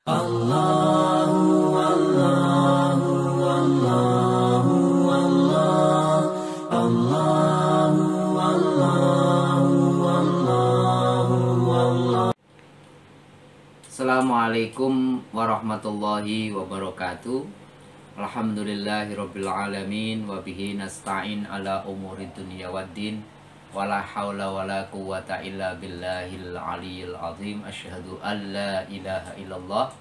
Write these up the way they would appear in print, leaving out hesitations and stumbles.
Allahu Allahu Allahu Allah Allahu Allahu Allahu Allah. Assalamualaikum warahmatullahi wabarakatuh. Alhamdulillahirabbil alamin wa bihi nasta'in ala umurid dunya waddin. Wala haula wala quwwata illa billahil aliyyil azim. Asyhadu an la ilaha illallah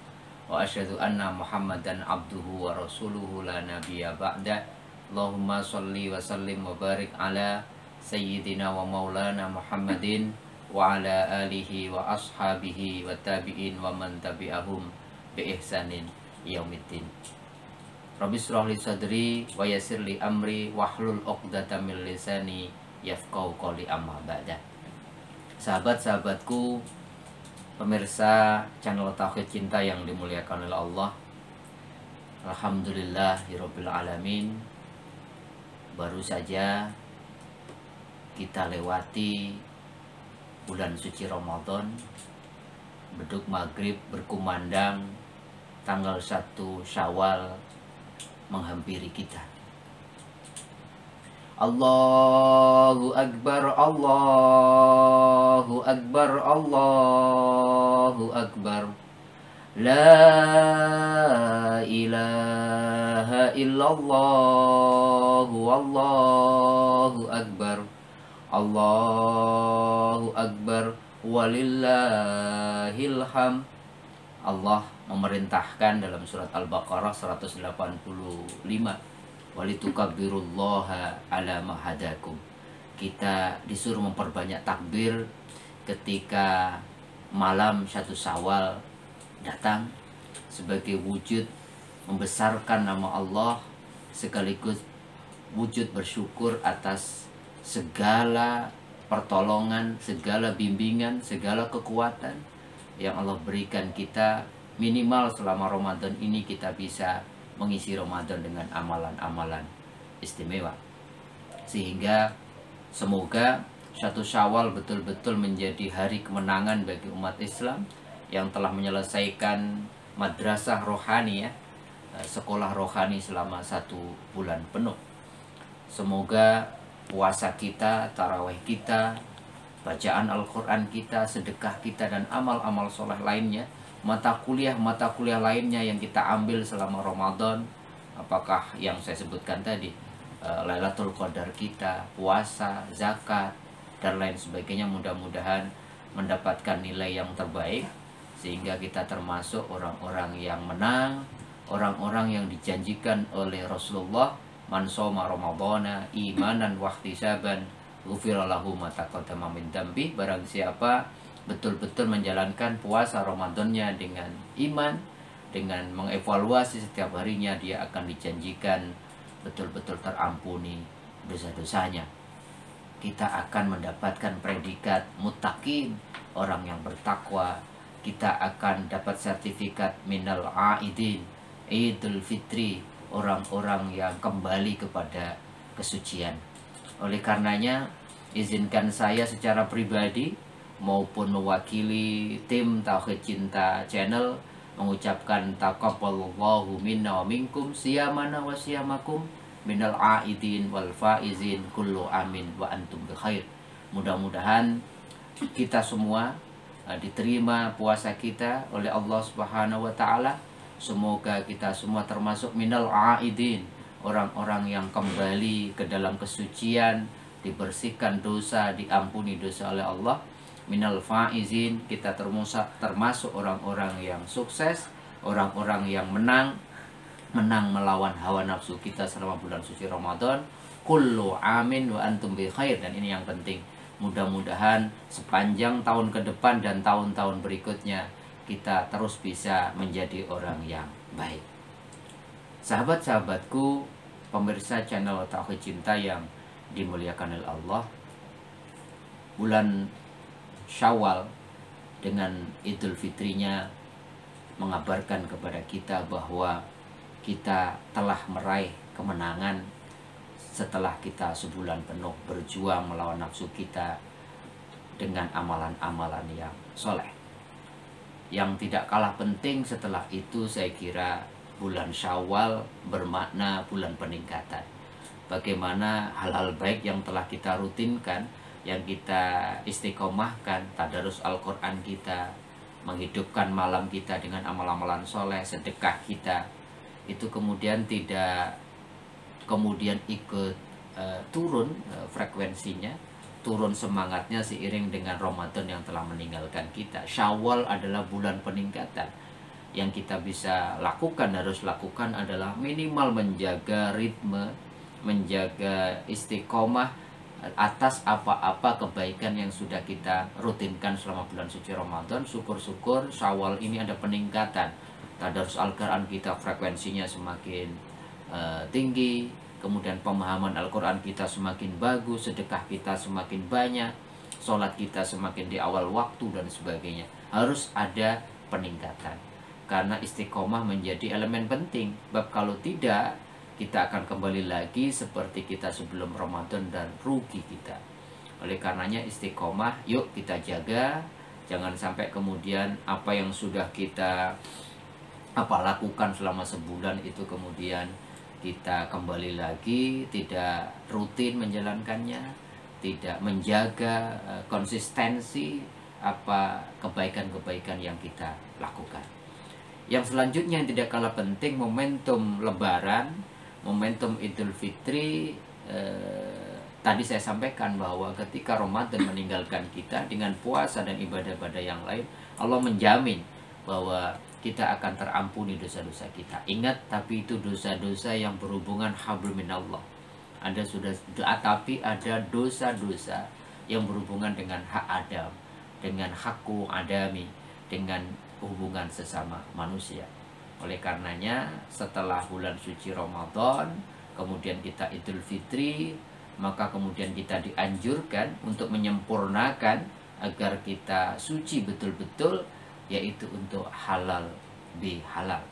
wa asyhadu anna Muhammadan abduhu wa rasuluhu la nabiyya ba'da. Allahumma shalli wa sallim wa barik ala sayyidina wa maulana Muhammadin wa ala alihi wa ashabihi wa tabi'in wa man tabi'ahum bi ihsanin yaumiddin. Rabbi shrah li sadri wa yassir li amri wahlul 'uqdatam min lisani yafqahu qawli amma ba'da. Sahabat-sahabatku, pemirsa channel Tauhid Cinta yang dimuliakan oleh Allah, alhamdulillahirabbil alamin. Baru saja kita lewati bulan suci Ramadan, beduk maghrib berkumandang, tanggal 1 Syawal menghampiri kita. Allahu Akbar, Allahu Akbar, Allahu Akbar. La ilaha illallah, Allahu Akbar. Allahu Akbar, walillahil hamd. Allah memerintahkan dalam surat Al-Baqarah 185, walitukabbirullaha ala ma hadakum. Kita disuruh memperbanyak takbir ketika malam 1 Syawal datang sebagai wujud membesarkan nama Allah, sekaligus wujud bersyukur atas segala pertolongan, segala bimbingan, segala kekuatan yang Allah berikan kita. Minimal selama Ramadan ini kita bisa mengisi Ramadan dengan amalan-amalan istimewa, sehingga semoga 1 Syawal betul-betul menjadi hari kemenangan bagi umat Islam yang telah menyelesaikan madrasah rohani, sekolah rohani selama 1 bulan penuh. Semoga puasa kita, tarawih kita, bacaan Al-Quran kita, sedekah kita, dan amal-amal soleh lainnya, mata kuliah lainnya yang kita ambil selama Ramadan, apakah yang saya sebutkan tadi, Lailatul Qadar kita, puasa, zakat, dan lain sebagainya, mudah-mudahan mendapatkan nilai yang terbaik, sehingga kita termasuk orang-orang yang menang, orang-orang yang dijanjikan oleh Rasulullah, man shoma ramadhana imanan wahtisaban ghufira lahu ma taqaddama min dzambi. Barang siapa betul-betul menjalankan puasa Ramadannya dengan iman, dengan mengevaluasi setiap harinya, dia akan dijanjikan betul-betul terampuni dosa-dosanya. Kita akan mendapatkan predikat muttaqin, orang yang bertakwa. Kita akan dapat sertifikat minal aidin, Idul Fitri, orang-orang yang kembali kepada kesucian. Oleh karenanya, izinkan saya secara pribadi maupun mewakili tim Tauhid Cinta channel mengucapkan taqabbalallahu minna wa minkum siyamana wa siyamakum minal aidin wal faizin kullu amin wa antum bi khair. Mudah-mudahan kita semua diterima puasa kita oleh Allah Subhanahu wa taala. Semoga kita semua termasuk minal aidin, orang-orang yang kembali ke dalam kesucian, dibersihkan dosa, diampuni dosa oleh Allah. Minal faizin, kita termasuk orang-orang yang sukses, orang-orang yang menang melawan hawa nafsu kita selama bulan suci Ramadan. Kullu amin wa antum bi khair. Dan ini yang penting, mudah-mudahan sepanjang tahun ke depan dan tahun-tahun berikutnya kita terus bisa menjadi orang yang baik. Sahabat-sahabatku, pemirsa channel Tauhid Cinta yang dimuliakan oleh Allah, bulan Syawal dengan Idul Fitrinya mengabarkan kepada kita bahwa kita telah meraih kemenangan setelah kita sebulan penuh berjuang melawan nafsu kita dengan amalan-amalan yang soleh. Yang tidak kalah penting setelah itu saya kira bulan Syawal bermakna bulan peningkatan. Bagaimana hal-hal baik yang telah kita rutinkan, yang kita istiqomahkan, tadarus Al-Quran kita, menghidupkan malam kita dengan amal-amalan soleh, sedekah kita, itu kemudian tidak kemudian ikut turun frekuensinya, turun semangatnya seiring dengan Ramadan yang telah meninggalkan kita. Syawal adalah bulan peningkatan. Yang kita bisa lakukan, harus lakukan adalah minimal menjaga ritme, menjaga istiqomah atas apa-apa kebaikan yang sudah kita rutinkan selama bulan suci Ramadan. Syukur-syukur Syawal ini ada peningkatan. Tadarus Al-Quran kita frekuensinya semakin tinggi, kemudian pemahaman Al-Quran kita semakin bagus, sedekah kita semakin banyak, sholat kita semakin di awal waktu dan sebagainya. Harus ada peningkatan, karena istiqomah menjadi elemen penting. Sebab kalau tidak, kita akan kembali lagi seperti kita sebelum Ramadan dan rugi kita. Oleh karenanya istiqomah yuk kita jaga. Jangan sampai kemudian apa yang sudah kita lakukan selama sebulan itu kemudian kita kembali lagi tidak rutin menjalankannya, tidak menjaga konsistensi apa kebaikan-kebaikan yang kita lakukan. Yang selanjutnya yang tidak kalah penting, momentum Lebaran, momentum Idul Fitri. Tadi saya sampaikan bahwa ketika Ramadan meninggalkan kita dengan puasa dan ibadah-ibadah yang lain, Allah menjamin bahwa kita akan terampuni dosa-dosa kita. Ingat, tapi itu dosa-dosa yang berhubungan hablum minallah. Tapi ada dosa-dosa yang berhubungan dengan hak Adam, dengan hakku adami, dengan hubungan sesama manusia. Oleh karenanya setelah bulan suci Ramadan, kemudian kita Idul Fitri, maka kemudian kita dianjurkan untuk menyempurnakan agar kita suci betul-betul, yaitu untuk halal bihalal.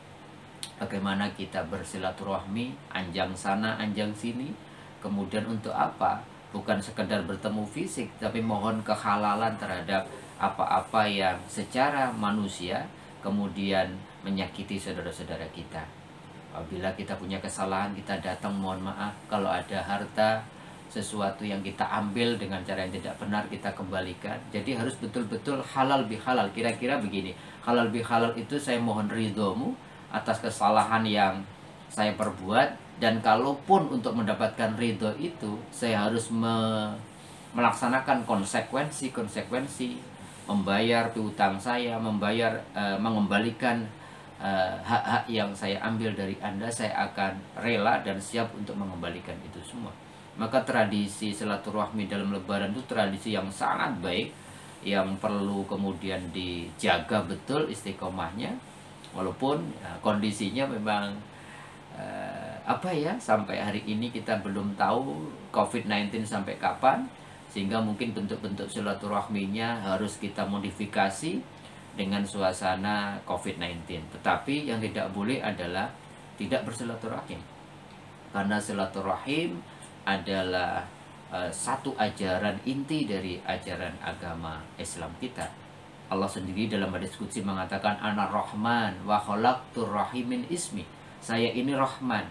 Bagaimana kita bersilaturahmi, anjang sana anjang sini. Kemudian untuk apa? Bukan sekedar bertemu fisik, tapi mohon kehalalan terhadap apa-apa yang secara manusia kemudian menyakiti saudara-saudara kita. Apabila kita punya kesalahan, kita datang mohon maaf. Kalau ada harta, sesuatu yang kita ambil dengan cara yang tidak benar, kita kembalikan. Jadi harus betul-betul halal bihalal. Kira-kira begini, halal bihalal itu saya mohon ridhomu atas kesalahan yang saya perbuat, dan kalaupun untuk mendapatkan ridho itu saya harus melaksanakan konsekuensi, membayar piutang saya, mengembalikan hak-hak yang saya ambil dari Anda, saya akan rela dan siap untuk mengembalikan itu semua. Maka tradisi silaturahmi dalam Lebaran itu tradisi yang sangat baik, yang perlu kemudian dijaga betul istiqomahnya. Walaupun kondisinya memang sampai hari ini kita belum tahu COVID-19 sampai kapan, sehingga mungkin bentuk-bentuk silaturahminya harus kita modifikasi dengan suasana COVID-19. Tetapi yang tidak boleh adalah tidak bersilaturahim, karena silaturahim adalah satu ajaran inti dari ajaran agama Islam kita. Allah sendiri dalam hadis qudsi mengatakan, Ana Rahman wa khalaqtur rahimin ismi. Saya ini Rahman,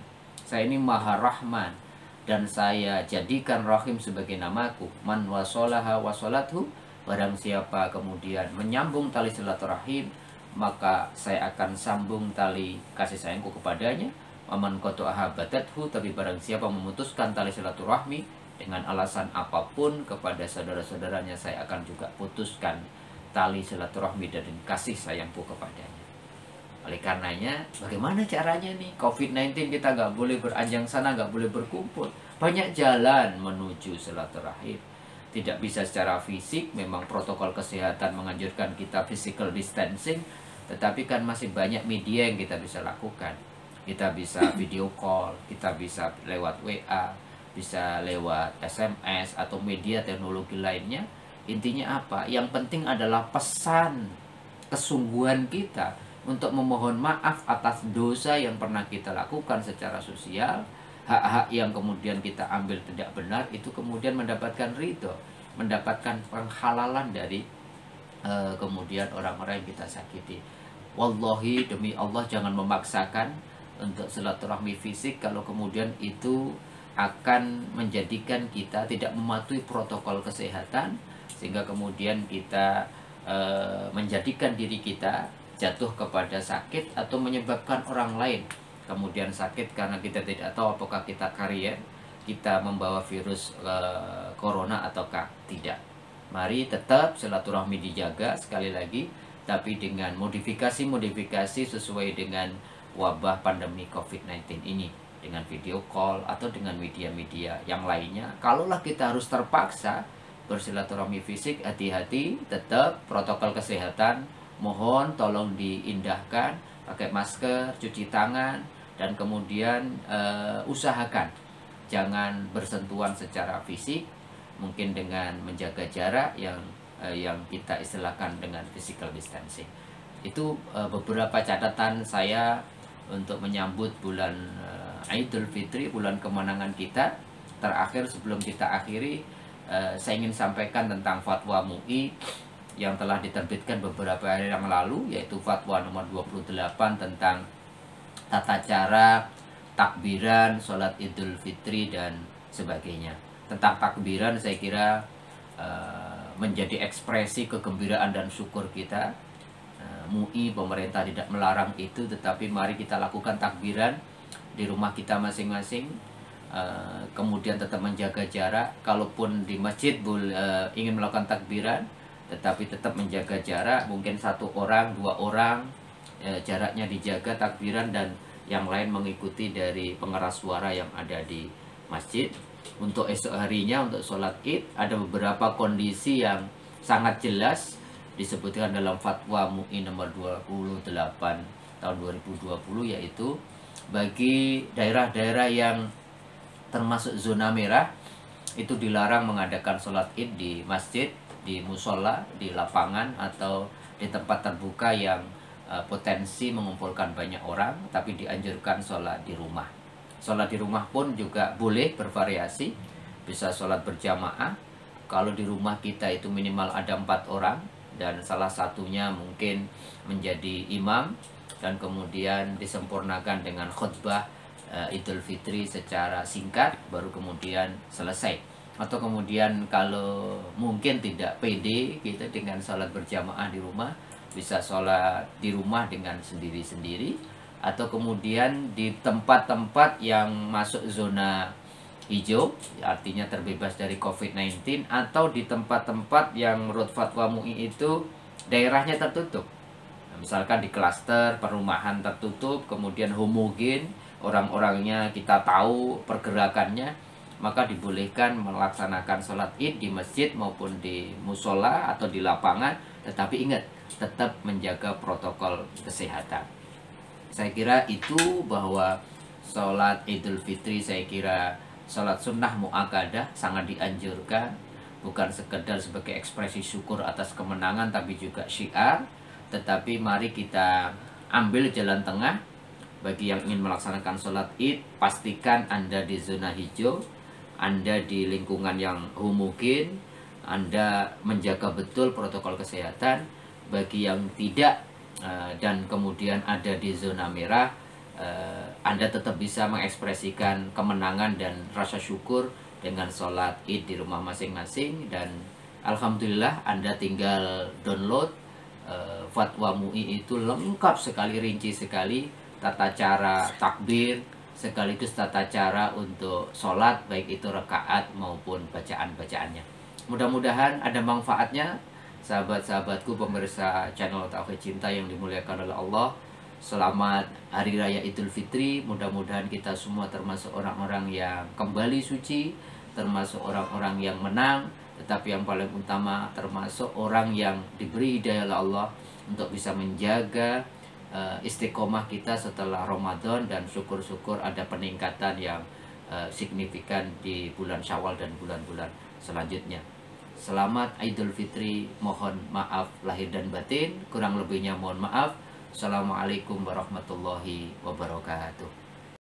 saya ini Maha Rahman, dan saya jadikan Rahim sebagai namaku. Man wasolaha wasolathu. Barang siapa kemudian menyambung tali silaturahim, maka saya akan sambung tali kasih sayangku kepadanya. Waman qata'aha batathu. Tapi barang siapa memutuskan tali silaturahmi dengan alasan apapun kepada saudara-saudaranya, saya akan juga putuskan tali silaturahmi dan kasih sayangku kepadanya. Oleh karenanya, bagaimana caranya nih? COVID-19 kita nggak boleh beranjang sana, nggak boleh berkumpul. Banyak jalan menuju silaturahim. Tidak bisa secara fisik, memang protokol kesehatan menganjurkan kita physical distancing, tetapi kan masih banyak media yang kita bisa lakukan. Kita bisa video call, kita bisa lewat WA, bisa lewat SMS atau media teknologi lainnya. Intinya apa? Yang penting adalah pesan kesungguhan kita untuk memohon maaf atas dosa yang pernah kita lakukan secara sosial. Hak-hak yang kemudian kita ambil tidak benar, itu kemudian mendapatkan ridho, mendapatkan penghalalan dari kemudian orang-orang yang kita sakiti. Wallahi, demi Allah, jangan memaksakan untuk silaturahmi fisik kalau kemudian itu akan menjadikan kita tidak mematuhi protokol kesehatan, sehingga kemudian kita menjadikan diri kita jatuh kepada sakit atau menyebabkan orang lain kemudian sakit karena kita tidak tahu apakah kita karier, kita membawa virus corona ataukah tidak. Mari tetap silaturahmi dijaga sekali lagi, tapi dengan modifikasi sesuai dengan wabah pandemi COVID-19 ini, dengan video call atau dengan media-media yang lainnya. Kalaulah kita harus terpaksa bersilaturahmi fisik, hati-hati, tetap protokol kesehatan mohon tolong diindahkan, pakai masker, cuci tangan, dan kemudian usahakan jangan bersentuhan secara fisik, mungkin dengan menjaga jarak yang kita istilahkan dengan physical distancing. Itu beberapa catatan saya untuk menyambut bulan Idul Fitri, bulan kemenangan kita. Terakhir sebelum kita akhiri, saya ingin sampaikan tentang fatwa MUI yang telah diterbitkan beberapa hari yang lalu, yaitu fatwa nomor 28 tentang tata cara takbiran sholat Idul Fitri dan sebagainya. Tentang takbiran saya kira menjadi ekspresi kegembiraan dan syukur kita. MUI, pemerintah tidak melarang itu, tetapi mari kita lakukan takbiran di rumah kita masing-masing. Kemudian tetap menjaga jarak. Kalaupun di masjid ingin melakukan takbiran, tetapi tetap menjaga jarak, mungkin 1 orang, 2 orang, jaraknya dijaga takbiran, dan yang lain mengikuti dari pengeras suara yang ada di masjid. Untuk esok harinya, untuk sholat Id, ada beberapa kondisi yang sangat jelas disebutkan dalam fatwa MUI nomor 28 tahun 2020, yaitu bagi daerah-daerah yang termasuk zona merah itu dilarang mengadakan sholat Id di masjid, di musola, di lapangan, atau di tempat terbuka yang potensi mengumpulkan banyak orang, tapi dianjurkan sholat di rumah. Sholat di rumah pun juga boleh bervariasi, bisa sholat berjamaah. Kalau di rumah kita itu minimal ada 4 orang, dan salah satunya mungkin menjadi imam, dan kemudian disempurnakan dengan khutbah Idul Fitri secara singkat, baru kemudian selesai. Atau kemudian kalau mungkin tidak pede gitu dengan sholat berjamaah di rumah, bisa sholat di rumah dengan sendiri-sendiri, atau kemudian di tempat-tempat yang masuk zona hijau, artinya terbebas dari COVID-19, atau di tempat-tempat yang menurut fatwa MUI itu daerahnya tertutup. Nah, misalkan di klaster perumahan tertutup, kemudian homogen, orang-orangnya kita tahu pergerakannya, maka dibolehkan melaksanakan sholat Id di masjid maupun di musola atau di lapangan, tetapi ingat, tetap menjaga protokol kesehatan. Saya kira itu, bahwa sholat Idul Fitri, saya kira sholat sunnah mu'akadah sangat dianjurkan, bukan sekedar sebagai ekspresi syukur atas kemenangan, tapi juga syiar. Tetapi mari kita ambil jalan tengah. Bagi yang ingin melaksanakan sholat Id, pastikan Anda di zona hijau, Anda di lingkungan yang homogen, Anda menjaga betul protokol kesehatan. Bagi yang tidak dan kemudian ada di zona merah, Anda tetap bisa mengekspresikan kemenangan dan rasa syukur dengan sholat Id di rumah masing-masing. Dan alhamdulillah Anda tinggal download fatwa MUI, itu lengkap sekali, rinci sekali, tata cara takbir sekaligus tata cara untuk sholat, baik itu rakaat maupun bacaan-bacaannya. Mudah-mudahan ada manfaatnya, sahabat-sahabatku pemirsa channel Tauhid Cinta yang dimuliakan oleh Allah. Selamat Hari Raya Idul Fitri. Mudah-mudahan kita semua termasuk orang-orang yang kembali suci, termasuk orang-orang yang menang, tetapi yang paling utama termasuk orang yang diberi hidayah oleh Allah untuk bisa menjaga istiqomah kita setelah Ramadan, dan syukur-syukur ada peningkatan yang signifikan di bulan Syawal dan bulan-bulan selanjutnya. Selamat Idul Fitri, mohon maaf lahir dan batin, kurang lebihnya mohon maaf. Assalamualaikum warahmatullahi wabarakatuh.